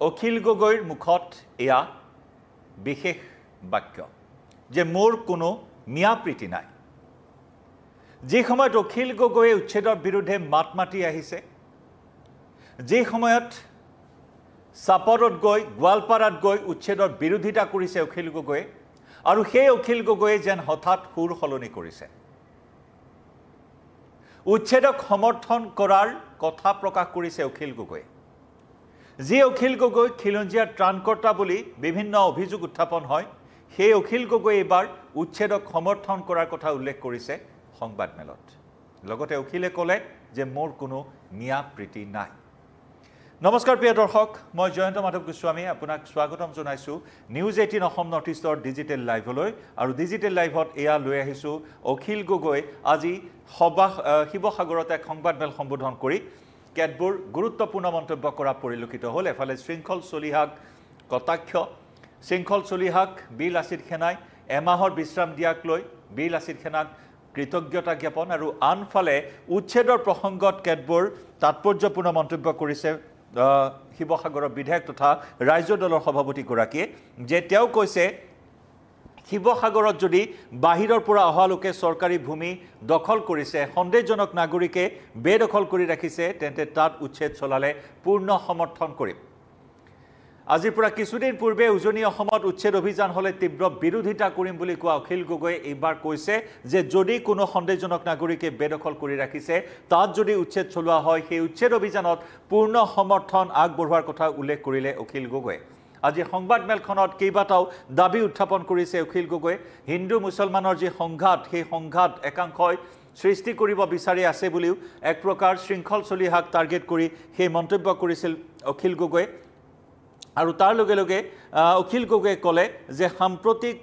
অখিল গগৈৰ মুখত এয়া বিশেষ বাক্য যে মোৰ কোনো মিয়া প্ৰীতি নাই যে সময়ত অখিল গগৈয়ে উচ্ছেদৰ বিৰুদ্ধে মাত মাতি আহিছে যে সময়ত সাপৰত গৈ গোৱালপাৰাত গৈ উচ্ছেদৰ বিৰোধিতা কৰিছে অখিল গগৈয়ে আৰু সেই অখিল গগৈয়ে যেন হঠাৎ সুৰ সলনি কৰিছে উচ্ছেদক সমৰ্থন কৰাৰ কথা প্ৰকাশ কৰিছে অখিল গগৈয়ে যে অখিল গগৈ খিলঞ্জীয়াৰ ত্ৰাণকৰ্তা বুলি বিভিন্ন অভিযোগ উত্থাপন হয় সেই অখিল গগৈ এবাৰ উচ্ছেদক সমৰ্থন কৰাৰ কথা উল্লেখ কৰিছে সংবাদমেলত লগতে অখিলে ক'লে যে মোৰ কোনো মিয়া প্ৰীতি নাই নমস্কাৰ প্ৰিয় দৰ্শক মই জয়ন্ত মাধৱ গোস্বামী আপোনাক স্বাগতম জনাইছো নিউজ 18 অসম নৰ্থ ইষ্টৰ ডিজিটেল লাইভলৈ আৰু ডিজিটেল লাইভত এয়া লৈ আহিছো অখিল গগৈ আজি শিৱসাগৰত এক সংবাদমেল সম্বোধন কৰি কেতবোৰ গুৰুত্বপূৰ্ণ মন্তব্য কৰা পৰিলক্ষিত হ'ল এফালে শৃংখল চলিহাক কটাক্ষ শৃংখল চলিহাক বীৰ লাচিত সেনাই এমাহৰ বিশ্ৰাম দিয়াক লৈ বীৰ লাচিত সেনাক কৃতজ্ঞতা জ্ঞাপন আৰু আনফালে উচ্ছেদৰ প্ৰসংগত কেতবোৰ তাৎপৰ্যপূৰ্ণ মন্তব্য কৰিছে শিৱসাগৰৰ বিধায়ক তথা ৰাজ্য দলৰ সভাপতি গৰাকীয়ে যে তেওঁ কৈছে শিৱসাগৰত যদি বাহিৰৰ পৰা অহা লোকে চৰকাৰী ভূমি দখল কৰিছে সন্দেহজনক নাগৰিকে বেদখল কৰি ৰাখিছে তেন্তে তাত উচ্ছেদ চলালে পূৰ্ণ সমৰ্থন কৰিম আজিৰ পৰা কিছুদিন পূৰ্বে উজনি অসমত উচ্ছেদ অভিযান হলে তীব্ৰ বিৰোধিতা কৰিম বুলি কোৱা অখিল গগৈয়ে এইবাৰ কৈছে যে যদি কোনো সন্দেহজনক নাগৰিকে বেদখল কৰি ৰাখিছে তাত যদি উচ্ছেদ চলোৱা হয় সেই উচ্ছেদ অভিযানত পূৰ্ণ সমৰ্থন আগবঢ়োৱাৰ কথা উল্লেখ কৰিলে অখিল গগৈয়ে আজি সংবাদমেলখনত কেইবাটাও দাবী উত্থাপন কৰিছে অখিল গগৈয়ে হিন্দু মুছলমানৰ যি সংঘাত সেই সংঘাত একাংশই সৃষ্টি কৰিব বিচাৰি আছে বুলিও এক প্ৰকাৰ শৃংখল চলিহাক টাৰ্গেট কৰি সেই মন্তব্য কৰিছিল অখিল গগৈয়ে আৰু তাৰ লগে লগে অখিল গগৈয়ে ক'লে যে সাম্প্ৰতিক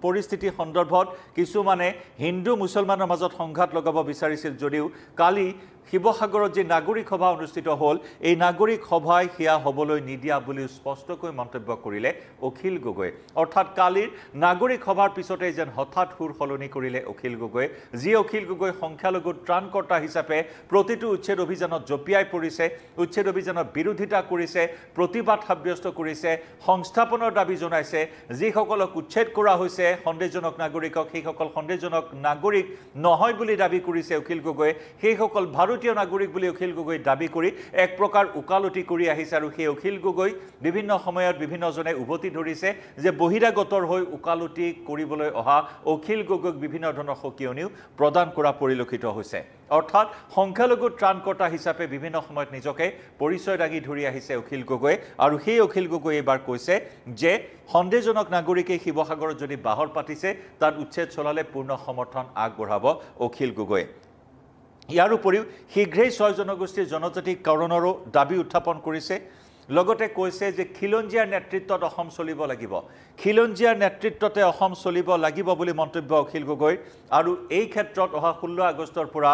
পৰিস্থিতি সন্দৰ্ভত কিছুমানে হিন্দু মুছলমানৰ মাজত সংঘাত লগাব বিচাৰিছিল যদিও কালি শিৱসাগৰত যে নাগৰিক সভা অনুষ্ঠিত হ'ল এই নাগৰিক সভাই হিয়া হ'বলৈ নিদিয়া বুলি স্পষ্টকৈ মন্তব্য কৰিলে অখিল গগৈ অৰ্থাৎ কালিৰ নাগৰিক সভাৰ পিছতে যেন হঠাৎ সুৰ সলনি কৰিলে অখিল গগৈ যি অখিল গগৈ সংখ্যালঘু ত্ৰাণকৰ্তা হিচাপে প্ৰতিটো উচ্ছেদ অভিযানত জপিয়াই পৰিছে উচ্ছেদ অভিযানৰ বিৰোধিতা কৰিছে প্ৰতিবাদ সাব্যস্ত কৰিছে সংস্থাপনৰ দাবী জনাইছে যিসকলক উচ্ছেদ কৰা হৈছে সন্দেহজনক নাগৰিকক সেইসকল সন্দেহজনক নাগৰিক নহয় বুলি দাবী কৰিছে অখিল গগৈ সেইসকল ভাৰতীয় নাগৰিক বুলি অখিল গগৈ দাবী কৰি এক প্ৰকাৰ উকালতি কৰি আহিছে আৰু সেই অখিল গগৈ বিভিন্ন সময়ত বিভিন্নজনে উভতি ধৰিছে যে বহিৰাগতৰ হৈ উকালতি কৰিবলৈ অহা অখিল গগৈক বিভিন্ন ধৰণৰ সকিয়নিও প্ৰদান কৰা পৰিলক্ষিত হৈছে অৰ্থাৎ সংখ্যালঘু ত্ৰাণকৰ্তা হিচাপে বিভিন্ন সময়ত নিজকে পৰিচয় দাঙি ধৰি আহিছে অখিল গগৈ আৰু সেই অখিল গগৈ এবাৰ কৈছে যে সন্দেহজনক নাগৰিকে শিৱসাগৰত যদি বাহৰ পাতিছে তাত উচ্ছেদ চলালে পূৰ্ণ সমৰ্থন আগবঢ়াব অখিল গগৈ ইয়াৰ উপৰিও শীঘ্ৰেই 6 জনগোষ্ঠীৰ জনজাতিকৰণৰো দাবী উত্থাপন কৰিছে লগতে কৈছে যে খিলঞ্জীয়াৰ নেতৃত্বত অসম চলিব লাগিব খিলঞ্জীয়াৰ নেতৃত্বতে অসম চলিব লাগিব বুলি মন্তব্য অখিল গগৈ আৰু এই ক্ষেত্ৰত অহা 16 আগষ্টৰ পৰা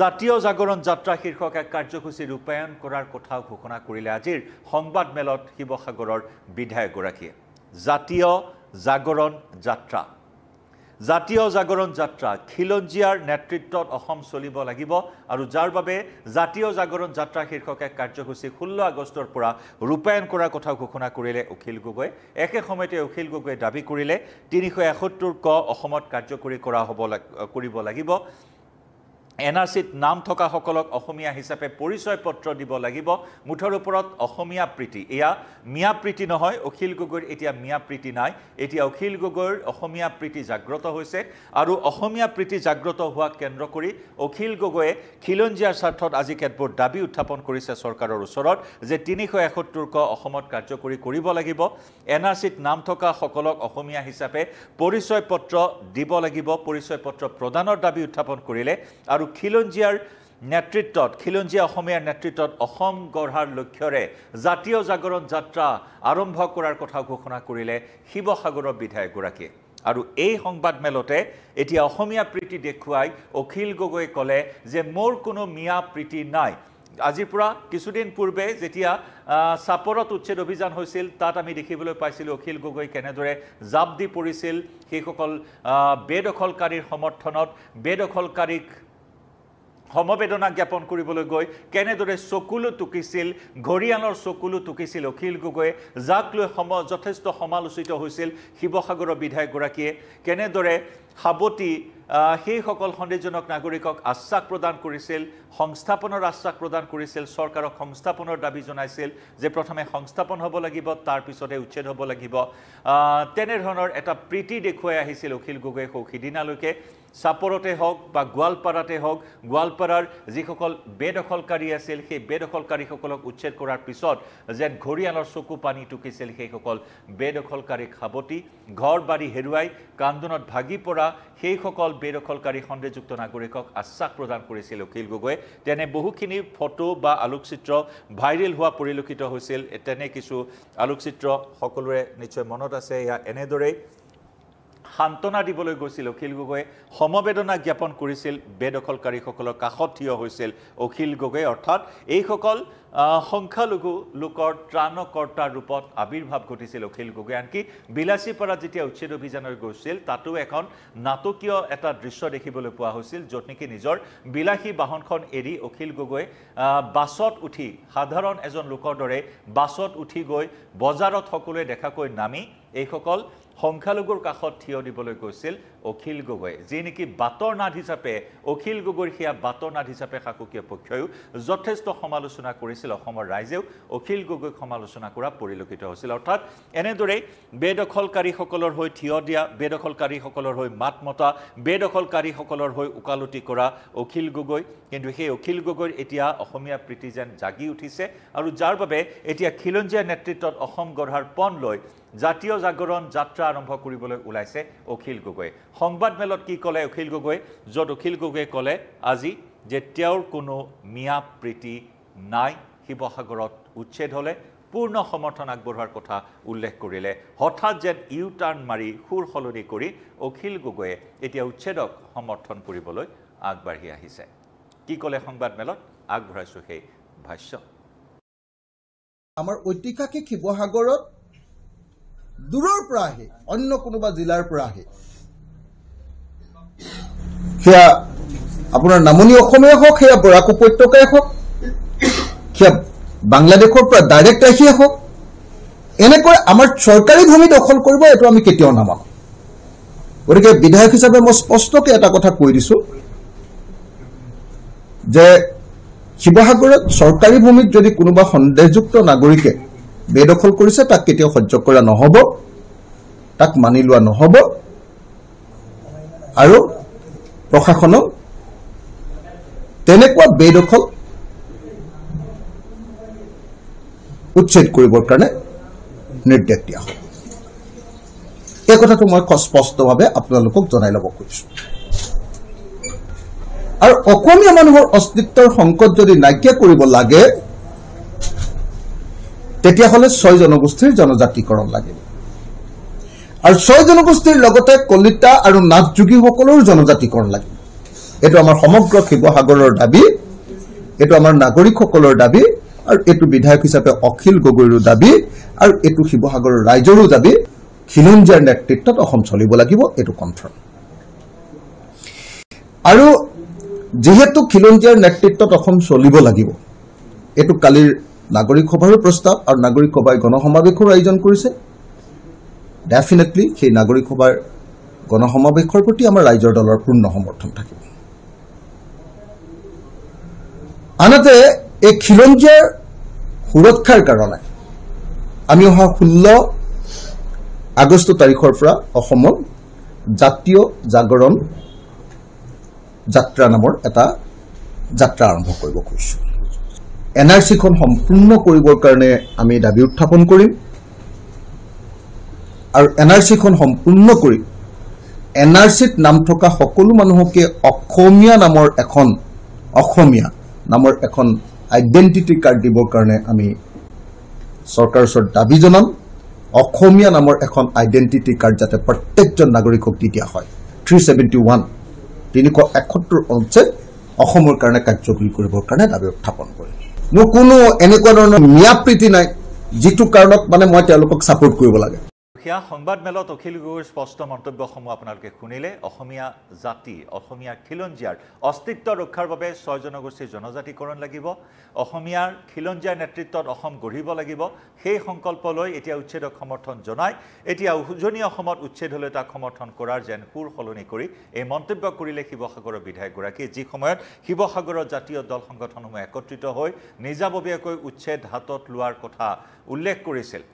জাতীয় জাগৰণ যাত্ৰা শীৰ্ষক এক কাৰ্যসূচী ৰূপায়ণ কৰাৰ কথা ঘোষণা কৰিলে আজিৰ সংবাদমেলত শিৱসাগৰৰ বিধায়ক গৰাকীয়ে জাতীয় জাগৰণ যাত্ৰা খিলঞ্জীয়াৰ নেতৃত্বত অসম চলিব লাগিব আৰু যাৰ বাবে জাতীয় জাগৰণ যাত্ৰা শীৰ্ষক এক কাৰ্যসূচী 16 আগষ্টৰ পৰা ৰূপায়ণ কৰাৰ কথা ঘোষণা কৰিলে অখিল গগৈ একে সময়তে অখিল গগৈয়ে দাবী কৰিলে 371 ক অসমত কাৰ্যকৰী কৰিব লাগিব এনআৰচিত নাম থকা সকলক অসমীয়া হিচাপে পৰিচয় পত্ৰ দিব লাগিব মুঠৰ ওপৰত অসমীয়া প্ৰীতি এয়া মিয়া প্ৰীতি নহয় অখিল গগৈৰ এতিয়া মিয়া প্ৰীতি নাই এতিয়া অখিল গগৈৰ অসমীয়া প্ৰীতি জাগ্ৰত হৈছে আৰু অসমীয়া প্ৰীতি জাগ্ৰত হোৱা কেন্দ্ৰ কৰি অখিল গগৈয়ে খিলঞ্জীয়াৰ স্বাৰ্থত আজি কেতবোৰ দাবী উত্থাপন কৰিছে চৰকাৰৰ ওচৰত যে 371 ক অসমত কাৰ্যকৰী কৰিব লাগিব এনআৰচিত নাম থকা সকলক অসমীয়া হিচাপে পৰিচয় পত্ৰ দিব লাগিব পৰিচয় পত্ৰ প্ৰদানৰ দাবী উত্থাপন কৰিলে আৰু খিলঞ্জীয়াৰ নেতৃত্বত খিলঞ্জীয়া অসমীয়াৰ নেতৃত্বত অসম গঢ়াৰ লক্ষ্যৰে জাতীয় জাগৰণ যাত্ৰা আৰম্ভ কৰাৰ কথা ঘোষণা কৰিলে শিৱসাগৰৰ বিধায়ক গৰাকীয়ে আৰু এই সংবাদমেলতে এতিয়া অসমীয়া প্ৰীতি দেখুৱাই অখিল গগৈ ক'লে যে মোৰ কোনো মিয়া প্ৰীতি নাই আজিৰ পৰা কিছুদিন পূৰ্বে যেতিয়া সাপৰত উচ্ছেদ অভিযান হৈছিল তাত আমি দেখিবলৈ পাইছিলোঁ অখিল গগৈ কেনেদৰে জাপ দি পৰিছিল সেইসকল বেদখলকাৰীৰ সমৰ্থনত বেদখলকাৰীক সমবেদনা জ্ঞাপন কৰিবলৈ গৈ কেনেদৰে চকুলো টুকিছিল ঘৰিয়ালৰ চকুলো টুকিছিল অখিল গগৈয়ে যাক লৈ যথেষ্ট সমালোচিত হৈছিল শিৱসাগৰৰ বিধায়কগৰাকীয়ে কেনেদৰে সাৱতি সেই সকল সন্দেহজনক নাগৰিকক আশ্বাস প্ৰদান কৰিছিল সংস্থাপনৰ আশ্বাস প্ৰদান কৰিছিল চৰকাৰক সংস্থাপনৰ দাবী জনাইছিল যে প্ৰথমে সংস্থাপন হ'ব লাগিব তাৰ পিছতে উচ্ছেদ হ'ব লাগিব তেনে ধৰণৰ এটা প্ৰীতি দেখুৱাই আহিছিল অখিল গগৈয়ে সিদিনালৈকে চাপৰতে হওক বা গোৱালপাৰাতে হওক গোৱালপাৰাৰ যিসকল বেদখলকাৰী আছিল সেই বেদখলকাৰীসকলক উচ্ছেদ কৰাৰ পিছত যেন ঘৰিয়ালৰ চকু পানী টুকিছিল সেইসকল বেদখলকাৰীক সাৱতি ঘৰ বাৰী হেৰুৱাই কান্দোনত ভাগি পৰা সেইসকল বেদখলকাৰী সন্দেহযুক্ত নাগৰিকক আশ্বাস প্ৰদান কৰিছিল অখিল গগৈয়ে তেনে বহুখিনি ফটো বা আলোকচিত্ৰ ভাইৰেল হোৱা পৰিলক্ষিত হৈছিল তেনে কিছু আলোকচিত্ৰ সকলোৰে নিশ্চয় মনত আছে এয়া এনেদৰেই সান্তনা দিবলৈ গৈছিল অখিল গগৈয়ে সমবেদনা জ্ঞাপন কৰিছিল বেদখলকাৰীসকলৰ কাষত থিয় হৈছিল অখিল গগৈয়ে অৰ্থাৎ এইসকল সংখ্যালঘু লোকৰ ত্ৰাণকৰ্তাৰ ৰূপত আবিৰ্ভাৱ ঘটিছিল অখিল গগৈ আনকি বিলাসীপাৰাত যেতিয়া উচ্ছেদ অভিযানৰ গৈছিল তাতো এখন নাটকীয় এটা দৃশ্য দেখিবলৈ পোৱা হৈছিল য'ত নেকি নিজৰ বিলাসী বাহনখন এৰি অখিল গগৈ বাছত উঠি সাধাৰণ এজন লোকৰ দৰে বাছত উঠি গৈ বজাৰত সকলোৱে দেখাকৈ নামি এইসকল সংখ্যালঘুৰ কাষত থিয় দিবলৈ গৈছিল অখিল গগৈ যি নেকি বাতৰ নাদ হিচাপে অখিল গগৈৰ সেয়া বাতৰ নাদ হিচাপে শাসকীয় পক্ষইও যথেষ্ট সমালোচনা কৰিছিল অসমৰ ৰাইজেও অখিল গগৈক সমালোচনা কৰা পৰিলক্ষিত হৈছিল অৰ্থাৎ এনেদৰেই বেদখলকাৰীসকলৰ হৈ থিয় দিয়া বেদখলকাৰীসকলৰ হৈ মাত মতা বেদখলকাৰীসকলৰ হৈ ওকালতি কৰা অখিল গগৈ কিন্তু সেই অখিল গগৈৰ এতিয়া অসমীয়া প্ৰীতি যেন জাগি উঠিছে আৰু যাৰ বাবে এতিয়া খিলঞ্জীয়া নেতৃত্বত অসম গঢ়াৰ পণ লৈ জাতীয় জাগৰণ যাত্ৰা আৰম্ভ কৰিবলৈ ওলাইছে অখিল গগৈ সংবাদমেলত কি ক'লে অখিল গগৈ য'ত অখিল গগৈয়ে ক'লে আজি যে তেওঁৰ কোনো মিয়া প্ৰীতি নাই শিৱসাগৰত উচ্ছেদ হ'লে পূৰ্ণ সমৰ্থন আগবঢ়োৱাৰ কথা উল্লেখ কৰিলে হঠাৎ যেন ইউ টাৰ্ণ মাৰি সুৰ সলনি কৰি অখিল গগৈয়ে এতিয়া উচ্ছেদক সমৰ্থন কৰিবলৈ আগবাঢ়ি আহিছে কি ক'লে সংবাদমেলত আগবঢ়াইছোঁ সেই ভাষ্য আমাৰ ঐতিহাসিক শিৱসাগৰত দূৰৰ পৰা আহে অন্য কোনোবা জিলাৰ পৰা আহে সেয়া আপোনাৰ নামনি অসমীয়া হওক সেয়া বৰাক উপত্যকাই হওক সেয়া বাংলাদেশৰ পৰা ডাইৰেক্ট আহিয়ে হওক এনেকৈ আমাৰ চৰকাৰী ভূমি দখল কৰিব এইটো আমি কেতিয়াও নামানো গতিকে বিধায়ক হিচাপে মই স্পষ্টকৈ এটা কথা কৈ দিছোঁ যে শিৱসাগৰত চৰকাৰী ভূমিত যদি কোনোবা সন্দেহযুক্ত নাগৰিকে বেদখল কৰিছে তাক কেতিয়াও সহ্য কৰা নহ'ব তাক মানি লোৱা নহ'ব আৰু প্ৰশাসনক তেনেকুৱা বেদখল উচ্ছেদ কৰিবৰ কাৰণে নিৰ্দেশ দিয়া হ'ব এই কথাটো মই স্পষ্টভাৱে আপোনালোকক জনাই ল'ব খুজিছোঁ আৰু অসমীয়া মানুহৰ অস্তিত্বৰ সংকট যদি নাইকিয়া কৰিব লাগে তেতিয়াহ'লে 6 জনগোষ্ঠীৰ জনজাতিকৰণ লাগিব আৰু 6 জনগোষ্ঠীৰ লগতে কলিতা আৰু নাথযোগীসকলৰ জনজাতিকৰণ লাগিব এইটো আমাৰ সমগ্ৰ শিৱসাগৰৰ দাবী এইটো আমাৰ নাগৰিকসকলৰ দাবী আৰু এইটো বিধায়ক হিচাপে অখিল গগৈৰো দাবী আৰু এইটো শিৱসাগৰৰ ৰাইজৰো দাবী খিলঞ্জীয়াৰ নেতৃত্বত অসম চলিব লাগিব এইটো কনফাৰ্ম আৰু যেহেতু খিলঞ্জীয়াৰ নেতৃত্বত অসম চলিব লাগিব এইটো কালিৰ নাগৰিক সভাৰো প্ৰস্তাৱ আৰু নাগৰিক সভাই গণসমাৱেশৰ আয়োজন কৰিছে ডেফিনেটলি সেই নাগৰিক সভাৰ গণসমাৱেশৰ প্ৰতি আমাৰ ৰাইজৰ দলৰ পূৰ্ণ সমৰ্থন থাকিব আনহাতে এই খিলঞ্জীয়াৰ সুৰক্ষাৰ কাৰণে আমি অহা 16 আগষ্ট তাৰিখৰ পৰা অসমত জাতীয় জাগৰণ যাত্ৰা নামৰ এটা যাত্ৰা আৰম্ভ কৰিব খুজিছোঁ এনআৰচিখন সম্পূৰ্ণ কৰিবৰ কাৰণে আমি দাবী উত্থাপন কৰিম আৰু এনআৰচিখন সম্পূৰ্ণ কৰি এনআৰচিত নাম থকা সকলো মানুহকে অসমীয়া নামৰ এখন আইডেন্টিটি কাৰ্ড দিবৰ কাৰণে আমি চৰকাৰৰ ওচৰত দাবী জনাম অসমীয়া নামৰ এখন আইডেন্টিটি কাৰ্ড যাতে প্ৰত্যেকজন নাগৰিকক দি দিয়া হয় 371 অনুচ্ছেদ অসমৰ কাৰণে কাৰ্যকৰী কৰিবৰ কাৰণে দাবী উত্থাপন কৰিম মোৰ কোনো এনেকুৱা ধৰণৰ মিয়া প্ৰীতি নাই যিটো কাৰণত মানে মই তেওঁলোকক সাপোৰ্ট কৰিব লাগে সেয়া সংবাদমেলত অখিল গগৈৰ স্পষ্ট মন্তব্যসমূহ আপোনালোকে শুনিলে অসমীয়া জাতি অসমীয়া খিলঞ্জীয়াৰ অস্তিত্ব ৰক্ষাৰ বাবে 6 জনগোষ্ঠীৰ জনজাতিকৰণ লাগিব অসমীয়াৰ খিলঞ্জীয়াৰ নেতৃত্বত অসম গঢ়িব লাগিব সেই সংকল্প লৈ এতিয়া উচ্ছেদক সমৰ্থন জনায় এতিয়া উজনি অসমত উচ্ছেদ হলে তাক সমৰ্থন কৰাৰ যেন সুৰ সলনি কৰি এই মন্তব্য কৰিলে শিৱসাগৰৰ বিধায়কগৰাকী যি সময়ত শিৱসাগৰৰ জাতীয় দল সংগঠনসমূহ একত্ৰিত হৈ নিজাববীয়াকৈ উচ্ছেদ হাতত লোৱাৰ কথা উল্লেখ কৰিছিল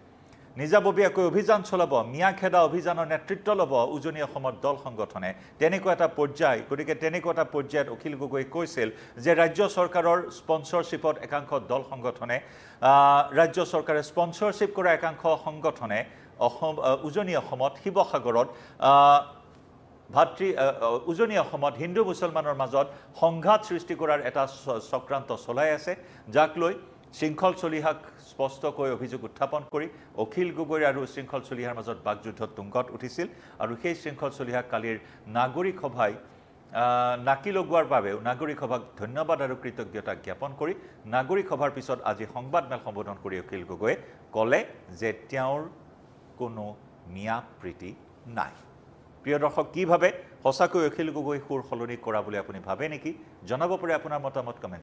নিজাববীয়াকৈ অভিযান চলাব মিয়াখেদা অভিযানৰ নেতৃত্ব ল'ব উজনি অসমৰ দল সংগঠনে তেনেকুৱা এটা পৰ্যায় গতিকে তেনেকুৱা এটা পৰ্যায়ত অখিল গগৈ কৈছিল যে ৰাজ্য চৰকাৰৰ স্পন্সৰশ্বিপত একাংশ দল সংগঠনে ৰাজ্য চৰকাৰে স্পন্সৰশ্বিপ কৰা একাংশ সংগঠনে অসম উজনি অসমত শিৱসাগৰত উজনি অসমত হিন্দু মুছলমানৰ মাজত সংঘাত সৃষ্টি কৰাৰ এটা চক্ৰান্ত চলাই আছে যাক লৈ শৃংখল চলিহাক স্পষ্টকৈ অভিযোগ উত্থাপন কৰি অখিল গগৈ আৰু শৃংখল চলিহাৰ মাজত বাকযুদ্ধ তুংগত উঠিছিল আৰু সেই শৃংখল চলিহাক কালিৰ নাগৰিক সভাই নাকি লগোৱাৰ বাবেও নাগৰিক সভাক ধন্যবাদ আৰু কৃতজ্ঞতা জ্ঞাপন কৰি নাগৰিক সভাৰ পিছত আজি সংবাদমেল সম্বোধন কৰি অখিল গগৈয়ে ক'লে যে তেওঁৰ কোনো মিয়া প্ৰীতি নাই প্ৰিয় দৰ্শক কি ভাবে সঁচাকৈ অখিল গগৈ সুৰ সলনি কৰা বুলি আপুনি ভাবে নেকি জনাব পাৰে আপোনাৰ মতামত কমেন্ট